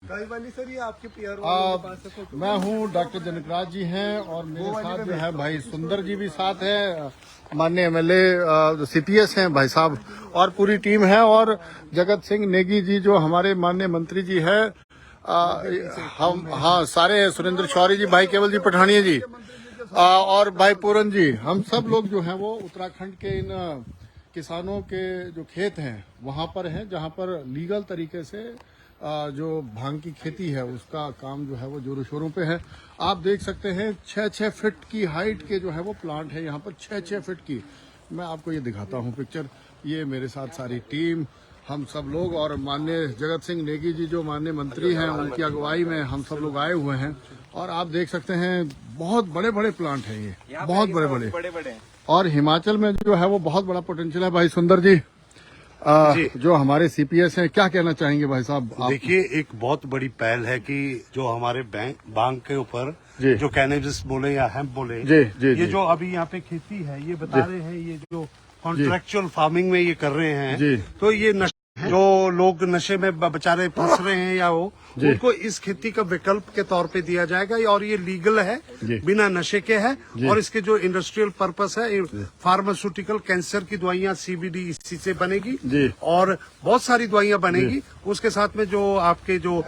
वाली सर, ये आपके पीआर मैं हूँ, डॉक्टर जनकराज जी हैं और मेरे साथ जो है भाई सुंदर जी भी साथ है, माननीय एमएलए सीपीएस हैं भाई साहब, और पूरी टीम है, और जगत सिंह नेगी जी जो हमारे माननीय मंत्री जी है, हम हाँ सारे, सुरेंद्र शौरी जी, भाई केवल जी पठानिया जी, और भाई पूरन जी, हम सब लोग जो हैं वो उत्तराखंड के इन किसानों के जो खेत हैं वहां पर हैं, जहां पर लीगल तरीके से जो भांग की खेती है उसका काम जो है वो जोरों शोरों पे है। आप देख सकते हैं 6-6 फीट की हाइट के जो है वो प्लांट है यहाँ पर, 6-6 फीट की। मैं आपको ये दिखाता हूँ पिक्चर। ये मेरे साथ सारी टीम, हम सब लोग, और माननीय जगत सिंह नेगी जी जो माननीय मंत्री हैं उनकी अगुवाई में हम सब लोग आए हुए हैं। और आप देख सकते हैं बहुत बड़े बड़े प्लांट हैं ये, बहुत बड़े बड़े। और हिमाचल में जो है वो बहुत बड़ा पोटेंशियल है। भाई सुंदर जी, जो हमारे सीपीएस हैं, क्या कहना चाहेंगे भाई साहब? देखिए, एक बहुत बड़ी पहल है कि जो हमारे भांग के ऊपर जो कैनेबिस बोले या हेम्प बोले, ये जो अभी यहाँ पे खेती है, ये बता रहे हैं, ये जो कॉन्ट्रेक्चुअल फार्मिंग में ये कर रहे हैं, तो ये जो लोग नशे में बेचारे फंस रहे हैं या वो, उनको इस खेती का विकल्प के तौर पे दिया जाएगा, और ये लीगल है, बिना नशे के है, और इसके जो इंडस्ट्रियल पर्पस है, फार्मास्यूटिकल, कैंसर की दवाइयाँ सीबीडी इसी से बनेगी, और बहुत सारी दवाइयाँ बनेगी। उसके साथ में जो आपके जो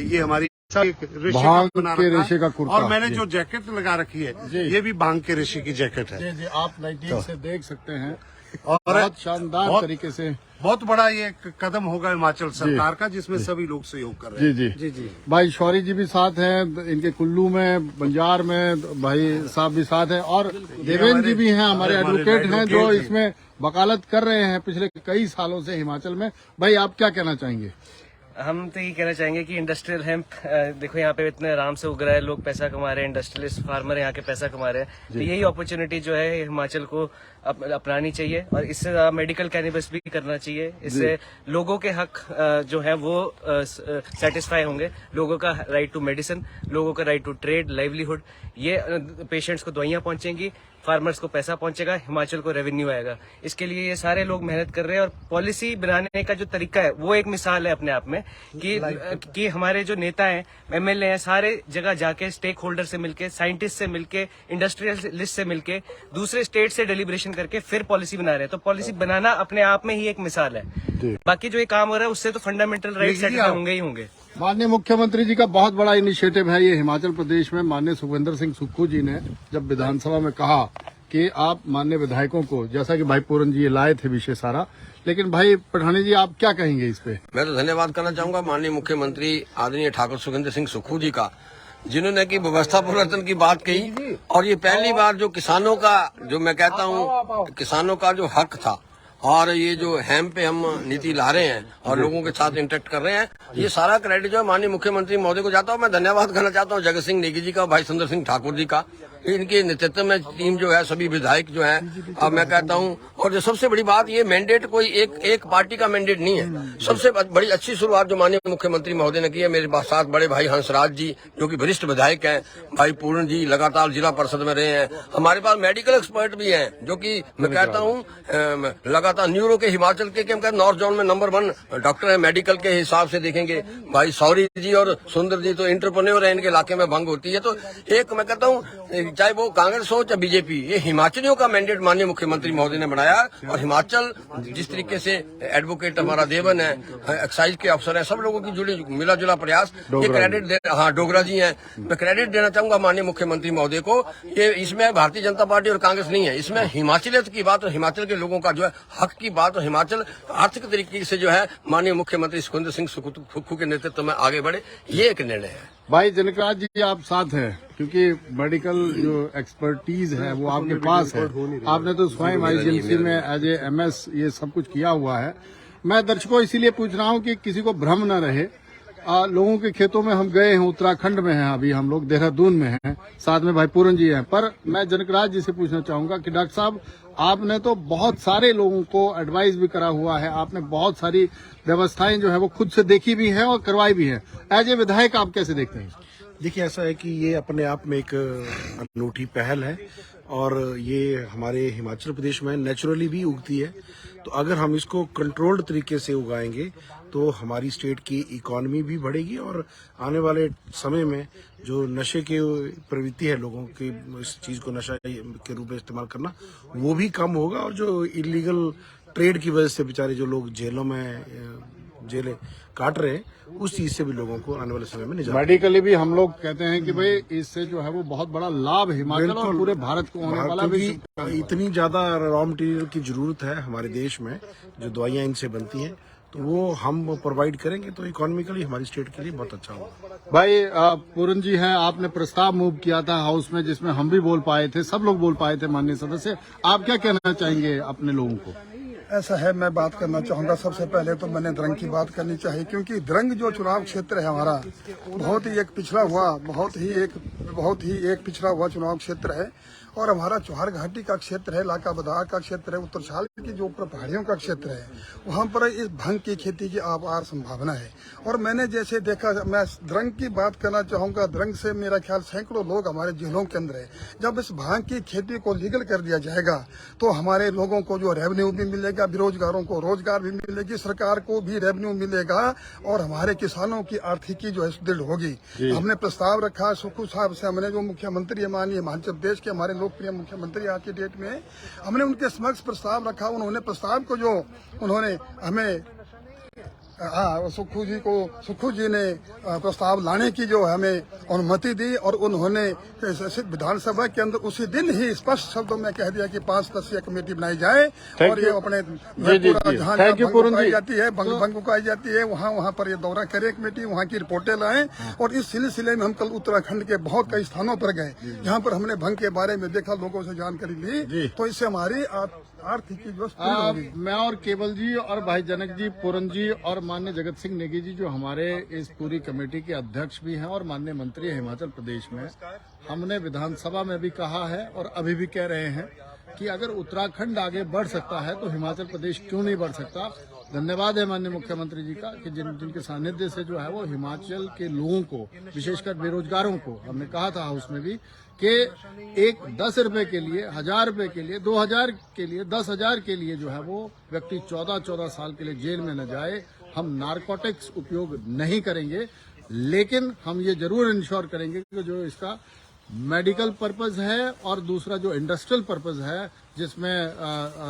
ये हमारी भांग के रेशे का कुर्ता, और मैंने जो जैकेट लगा रखी है ये भी भांग के रेशे की जैकेट है। जी, आप नजदीक से देख सकते हैं, और बहुत शानदार तरीके से बहुत बड़ा ये कदम होगा हिमाचल सरकार का, जिसमें सभी लोग सहयोग कर रहे हैं। जी। भाई शौरी जी भी साथ हैं, इनके कुल्लू में, बंजार में भाई साहब भी साथ हैं, और देवेंद्र जी भी हैं, हमारे एडवोकेट हैं जो इसमें वकालत कर रहे हैं पिछले कई सालों से हिमाचल में। भाई आप क्या कहना चाहेंगे? हम तो ये कहना चाहेंगे कि इंडस्ट्रियल हेम्प, देखो यहाँ पे इतने आराम से उग रहा है, लोग पैसा कमा रहे हैं, इंडस्ट्रियलिस्ट फार्मर यहाँ के पैसा कमा रहे हैं, तो यही अपॉर्चुनिटी जो है हिमाचल को अपनानी चाहिए, और इससे मेडिकल कैनबिस भी करना चाहिए। इससे लोगों के हक जो है वो सेटिस्फाई होंगे, लोगों का राइट टू मेडिसिन, लोगों का राइट टू ट्रेड, लाइवलीहुड, ये पेशेंट्स को दवाइयाँ पहुंचेंगी, फार्मर्स को पैसा पहुंचेगा, हिमाचल को रेवेन्यू आएगा। इसके लिए ये सारे लोग मेहनत कर रहे हैं, और पॉलिसी बनाने का जो तरीका है वो एक मिसाल है अपने आप में, कि हमारे जो नेता हैं, एमएलए हैं, सारे जगह जाके स्टेक होल्डर से मिलके, साइंटिस्ट से मिलके, इंडस्ट्रियलिस्ट से मिलके, दूसरे स्टेट से डेलिब्रेशन करके फिर पॉलिसी बना रहे हैं। तो पॉलिसी बनाना अपने आप में ही एक मिसाल है। बाकी जो ये काम हो रहा है उससे तो फंडामेंटल राइट सेटिस्फाई होंगे ही होंगे। माननीय मुख्यमंत्री जी का बहुत बड़ा इनिशिएटिव है ये हिमाचल प्रदेश में। माननीय सुखविंदर सिंह सुक्खू जी ने जब विधानसभा में कहा कि आप माननीय विधायकों को, जैसा कि भाई पूरन जी ये लाए थे विषय सारा, लेकिन भाई पठानी जी आप क्या कहेंगे इस पे? मैं तो धन्यवाद करना चाहूंगा माननीय मुख्यमंत्री आदरणीय ठाकुर सुखविंदर सिंह सुक्खू जी का, जिन्होंने की व्यवस्था परिवर्तन की बात कही, और ये पहली बार जो किसानों का, जो मैं कहता हूँ किसानों का जो हक था, और ये जो हेम्प पे हम नीति ला रहे हैं और लोगों के साथ इंटरेक्ट कर रहे हैं, ये सारा क्रेडिट जो है माननीय मुख्यमंत्री महोदय को जाता हूँ। मैं धन्यवाद करना चाहता हूँ जगत सिंह नेगी जी का, भाई सुंदर सिंह ठाकुर जी का, इनके नेतृत्व में टीम जो है, सभी विधायक जो है, अब मैं कहता हूँ। और जो सबसे बड़ी बात, ये मैंडेट कोई एक पार्टी का मैंडेट नहीं है। सबसे बड़ी अच्छी शुरुआत जो माननीय मुख्यमंत्री महोदय ने की है, मेरे साथ बड़े भाई हंसराज जी जो कि वरिष्ठ विधायक हैं, भाई पूर्ण जी लगातार जिला परिषद में रहे हैं, हमारे पास मेडिकल एक्सपर्ट भी हैं जो कि मैं कहता हूँ लगातार न्यूरो के हिमाचल के नॉर्थ जोन में नंबर 1 डॉक्टर है मेडिकल के हिसाब से देखेंगे। भाई शौरी जी और सुंदर जी तो इंटरप्रेन्योर है, इनके इलाके में भंग होती है। तो एक मैं कहता हूँ, चाहे वो कांग्रेस हो चाहे बीजेपी, ये हिमाचलियों का मैंडेट माननीय मुख्यमंत्री महोदय ने बनाया, और हिमाचल जिस तरीके से एडवोकेट हमारा देवन है, एक्साइज के अफसर है, सब लोगों की जुड़ी मिला जुला प्रयास, ये क्रेडिट डोगरा जी हैं, मैं क्रेडिट देना चाहूंगा माननीय मुख्यमंत्री महोदय को। ये इसमें भारतीय जनता पार्टी और कांग्रेस नहीं है, इसमें हिमाचलियत की बात और हिमाचल के लोगों का जो है हक की बात, और हिमाचल आर्थिक तरीके से जो है माननीय मुख्यमंत्री सुखविंदर सिंह सुक्खू के नेतृत्व में आगे बढ़े, ये एक निर्णय है। भाई जनकराज जी आप साथ हैं, क्योंकि मेडिकल जो एक्सपर्टीज है वो आपके पास है, आपने तो स्वयं आईजीएमसी में एज ए एमएस ये सब कुछ किया हुआ है। मैं दर्शकों इसीलिए पूछ रहा हूँ कि किसी को भ्रम न रहे। लोगों के खेतों में हम गए हैं, उत्तराखंड में हैं, अभी हम लोग देहरादून में हैं, साथ में भाई पूरन जी हैं। पर मैं जनकराज जी से पूछना चाहूंगा कि डॉक्टर साहब, आपने तो बहुत सारे लोगों को एडवाइस भी करा हुआ है, आपने बहुत सारी व्यवस्थाएं जो है वो खुद से देखी भी है और करवाई भी है। एज ए विधायक आप कैसे देखते हैं? देखिए, ऐसा है कि ये अपने आप में एक अनूठी पहल है, और ये हमारे हिमाचल प्रदेश में नेचुरली भी उगती है। तो अगर हम इसको कंट्रोल्ड तरीके से उगाएंगे तो हमारी स्टेट की इकोनॉमी भी बढ़ेगी और आने वाले समय में जो नशे की प्रवृत्ति है लोगों की, इस चीज़ को नशा के रूप में इस्तेमाल करना, वो भी कम होगा। और जो इलीगल ट्रेड की वजह से बेचारे जो लोग जेलों में जेलें काट रहे हैं, उस चीज से भी लोगों को आने वाले समय में निजात। मेडिकली भी हम लोग कहते हैं कि भाई इससे जो है वो बहुत बड़ा लाभ हिमाचल और पूरे भारत को होने वाला भी। इतनी ज्यादा रॉ मटेरियल की जरूरत है हमारे देश में, जो दवाइयां इनसे बनती हैं, तो वो हम प्रोवाइड करेंगे तो इकोनॉमिकली हमारी स्टेट के लिए बहुत अच्छा होगा। भाई पूरन जी हैं, आपने प्रस्ताव मूव किया था हाउस में जिसमें हम भी बोल पाए थे, सब लोग बोल पाए थे माननीय सदस्य, आप क्या कहना चाहेंगे अपने लोगों को? ऐसा है, मैं बात करना चाहूंगा। सबसे पहले तो मैंने द्रंग की बात करनी चाहिए, क्योंकि द्रंग जो चुनाव क्षेत्र है हमारा, बहुत ही एक पिछड़ा हुआ चुनाव क्षेत्र है। और हमारा चौहार घाटी का क्षेत्र है, लाका बदार का क्षेत्र है, उत्तर छाल की जो ऊपर पहाड़ियों का क्षेत्र है, वहाँ पर इस भंग की खेती की अपार संभावना है। और मैंने जैसे देखा, मैं द्रंग की बात करना चाहूंगा। द्रंग से मेरा ख्याल सैकड़ों लोग हमारे जेलों के अंदर है। जब इस भांग की खेती को लीगल कर दिया जाएगा तो हमारे लोगों को जो रेवेन्यू भी मिलेगा, बेरोजगारों को रोजगार भी मिलेगी, सरकार को भी रेवेन्यू मिलेगा और हमारे किसानों की आर्थिकी जो है सुदृढ़ होगी। हमने प्रस्ताव रखा सुखू साहब से, हमने जो मुख्यमंत्री माननीय हिमाचल प्रदेश के हमारे लोकप्रिय मुख्यमंत्री आज की डेट में, हमने उनके समक्ष प्रस्ताव रखा। उन्होंने प्रस्ताव को जो उन्होंने हमें सुखू जी ने प्रस्ताव लाने की जो हमें अनुमति दी और उन्होंने विधानसभा के अंदर उसी दिन ही स्पष्ट शब्दों में कह दिया कि 5 सदस्यीय कमेटी बनाई जाए और ये अपने जहाँ भंग जाती है, भंग उगाई जाती है, वहाँ पर ये दौरा करे कमेटी, वहाँ की रिपोर्टें लाएं। और इस सिलसिले में हम कल उत्तराखंड के बहुत कई स्थानों पर गए जहाँ पर हमने भंग के बारे में देखा, लोगों से जानकारी ली, तो इससे हमारी आर्थिकी जो मैं और केवल जी और भाई जनक जी, पूरन जी और माननीय जगत सिंह नेगी जी जो हमारे इस पूरी कमेटी के अध्यक्ष भी हैं और माननीय मंत्री है हिमाचल प्रदेश में, हमने विधानसभा में भी कहा है और अभी भी कह रहे हैं कि अगर उत्तराखंड आगे बढ़ सकता है तो हिमाचल प्रदेश क्यों नहीं बढ़ सकता। धन्यवाद है माननीय मुख्यमंत्री जी का कि जिनके सानिध्य से जो है वो हिमाचल के लोगों को, विशेषकर बेरोजगारों को, हमने कहा था हाउस में भी कि एक 10 रुपए के लिए, 1000 रुपए के लिए, 2000 के लिए, 10,000 के लिए जो है वो व्यक्ति 14 साल के लिए जेल में न जाए। हम नारकोटिक्स उपयोग नहीं करेंगे, लेकिन हम ये जरूर इंश्योर करेंगे कि जो इसका मेडिकल पर्पस है और दूसरा जो इंडस्ट्रियल पर्पस है, जिसमें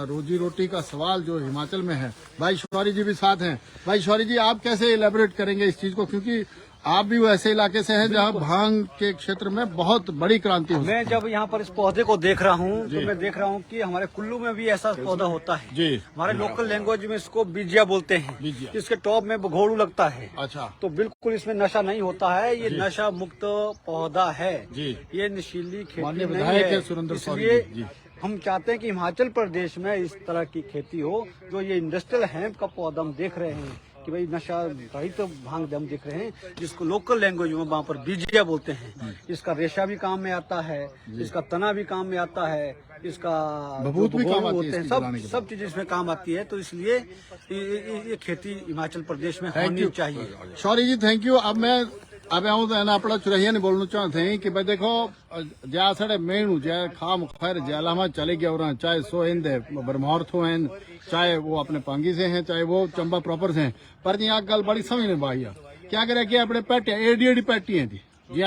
रोजी रोटी का सवाल जो हिमाचल में है। भाई शौरी जी भी साथ हैं। भाई शौरी जी, आप कैसे इलेबोरेट करेंगे इस चीज को, क्योंकि आप भी वैसे इलाके से हैं जहां भांग के क्षेत्र में बहुत बड़ी क्रांति हो। मैं जब यहाँ पर इस पौधे को देख रहा हूँ तो मैं देख रहा हूँ कि हमारे कुल्लू में भी ऐसा पौधा होता है जी। हमारे लोकल लैंग्वेज में इसको बीजिया बोलते हैं। इसके टॉप में घोड़ू लगता है। अच्छा, तो बिल्कुल इसमें नशा नहीं होता है, ये नशा मुक्त पौधा है जी। ये नशीली खेती नहीं है, इसलिए हम चाहते हैं कि हिमाचल प्रदेश में इस तरह की खेती हो। जो ये इंडस्ट्रियल हेम्प का पौधा हम देख रहे हैं कि भाई नशा रहित तो भांग दम दिख रहे हैं, जिसको लोकल लैंग्वेज में वहाँ पर बीजिया बोलते हैं। इसका रेशा भी काम में आता है, इसका तना भी काम में आता है, इसका बबूत भी काम आती है, सब चीजें इसमें काम आती है। तो इसलिए ये खेती हिमाचल प्रदेश में होनी चाहिए। शौरी जी थैंक यू। अब मैं आऊँ तो अपना चुरैया नहीं बोलना चाहते हैं कि भाई देखो ज्या साढ़े मेनू जय खाम खैर जयलामा चले गया और चाहे सो इंद बरमौर थो हैं, चाहे वो अपने पांगी से हैं, चाहे वो चंबा प्रॉपर से हैं, पर यहाँ गल बड़ी समझ नहीं पाई है। क्या करे कि अपने पैटिया एडी पैटियां थी जी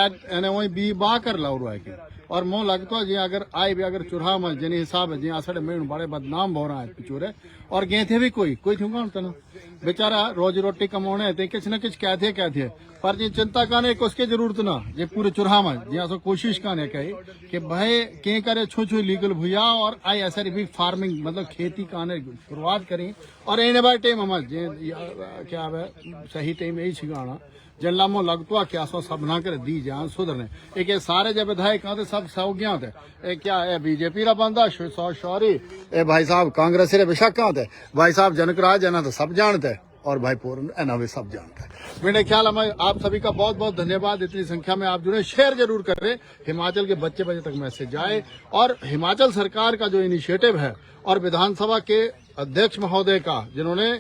वही बी बा कर लाओ है और मोह लगता है जी अगर आए भी अगर चुराह में जिन हिसाब है जी साढ़े मेनू बड़े बदनाम हो रहा है पिछोरे और गए थे भी कोई थी ना बेचारा रोजी रोटी कमाने थे किस न किस क्या थे पर जी चिंता काने को उसकी जरूरत ना जे पूरे चुराह में जी सो कोशिश काने कही कि भाई के करे छू लीगल भूया और आई ऐसा भी फार्मिंग मतलब खेती काने शुरुआत करी और इन बार टाइम हमारे क्या है सही टाइम यही छिगाना जन लामो लगतो क्या सो सब ना कर दी जान सुधरने एक सारे जब विधायक थे सब सौ गया थे क्या है बीजेपी रा बंदा शौरी ए भाई साहब कांग्रेस रे बेशक थे भाई साहब जनकराज है ना तो सब जानते और भाई पूर्ण एना भी सब जानते हैं। मेरे ख्याल में आप सभी का बहुत बहुत धन्यवाद। इतनी संख्या में आप जुड़े, शेयर जरूर करें, हिमाचल के बच्चे बच्चे तक मैसेज जाए और हिमाचल सरकार का जो इनिशिएटिव है और विधानसभा के अध्यक्ष महोदय का जिन्होंने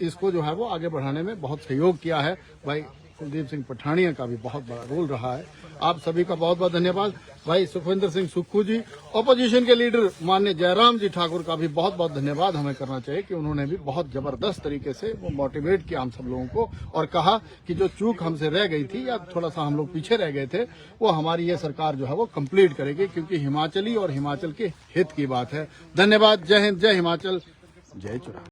इसको जो है वो आगे बढ़ाने में बहुत सहयोग किया है, भाई कुलदीप सिंह पठानिया का भी बहुत बड़ा रोल रहा है। आप सभी का बहुत बहुत धन्यवाद। भाई सुखविंदर सिंह सुक्खू जी, ऑपोजिशन के लीडर माननीय जयराम जी ठाकुर का भी बहुत बहुत धन्यवाद हमें करना चाहिए कि उन्होंने भी बहुत जबरदस्त तरीके से वो मोटिवेट किया हम सब लोगों को और कहा कि जो चूक हमसे रह गई थी या थोड़ा सा हम लोग पीछे रह गए थे वो हमारी ये सरकार जो है वो कंप्लीट करेगी, क्योंकि हिमाचली और हिमाचल के हित की बात है। धन्यवाद। जय हिंद, जय हिमाचल, जय चुनाव।